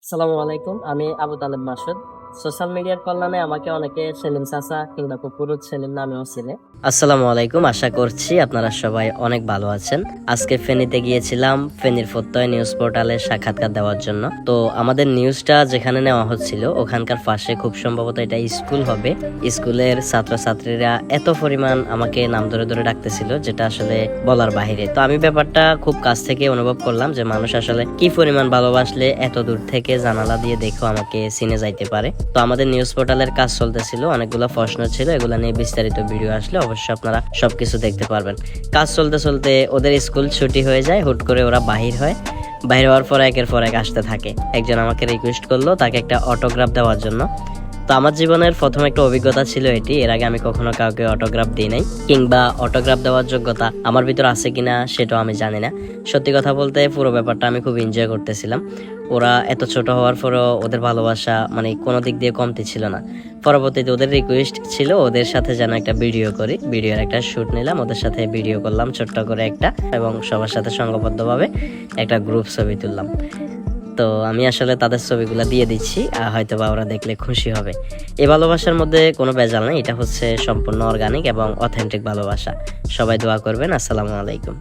আসসালামু আলাইকুম। আমি আবু তালেব মাসুদ। সোশ্যাল মিডিয়ার কল্যাণে আমাকে অনেকে সেলিম চাচা কিংবা কুকুরুদ সেলিম নামেও চেনে। আসসালামু আলাইকুম, আশা করছি আপনারা সবাই অনেক ভালো আছেন। আজকে ফেনীতে গিয়েছিলাম ফেনীর ফত্যয় নিউজ পোর্টালে সাক্ষাৎকার দেওয়ার জন্য। তো আমাদের নিউজটা যেখানে নেওয়া হচ্ছিল ওখানকার পাশে খুব সম্ভবত এটা স্কুল হবে। স্কুলের ছাত্রছাত্রীরা এত পরিমাণ আমাকে নাম ধরে ধরে ডাকতেছিল যেটা আসলে বলার বাহিরে। তো আমি ব্যাপারটা খুব কাছ থেকে অনুভব করলাম যে মানুষ আসলে কি পরিমাণ ভালোবাসলে এত দূর থেকে জানালা দিয়ে দেখো আমাকে চিনে যাইতে পারে। তো আমাদের নিউজ পোর্টালের কাজ চলতেছিল, অনেকগুলো প্রশ্ন ছিল, এগুলো নিয়ে বিস্তারিত ভিডিও আসলে অবশ্যই আপনারা সবকিছু দেখতে পারবেন। কাজ চলতে চলতে ওদের স্কুল ছুটি হয়ে যায়, হুট করে ওরা বাহির হয়। বাহির হওয়ার পর একের পর এক আসতে থাকে। একজন আমাকে রিকোয়েস্ট করলো তাকে একটা অটোগ্রাফ দেওয়ার জন্য। তো আমার জীবনের প্রথম একটা অভিজ্ঞতা ছিল এটি। এর আগে আমি কখনো কাউকে অটোগ্রাফ দিই নাই, কিংবা অটোগ্রাফ দেওয়ার যোগ্যতা আমার ভিতর আছে কিনা সেটাও আমি জানি না। সত্যি কথা বলতে পুরো ব্যাপারটা আমি খুব এনজয় করতেছিলাম। ওরা এত ছোট হওয়ার পরও ওদের ভালোবাসা মানে কোনো দিক দিয়ে কমতি ছিল না। পরবর্তীতে ওদের রিকোয়েস্ট ছিল ওদের সাথে যেন একটা ভিডিও করি, ভিডিওর একটা শুট নিলাম, ওদের সাথে ভিডিও করলাম ছোট্ট করে একটা, এবং সবার সাথে সংঘবদ্ধভাবে একটা গ্রুপ ছবি তুললাম। তো আমি আসলে তাদের ছবিগুলো দিয়ে দিচ্ছি, হয়তো বা ওরা দেখলে খুশি হবে। এই ভালোবাসার মধ্যে কোনো ভেজাল নেই, এটা হচ্ছে সম্পূর্ণ অর্গানিক এবং অথেন্টিক ভালোবাসা। সবাই দোয়া করবেন। আসসালামু আলাইকুম।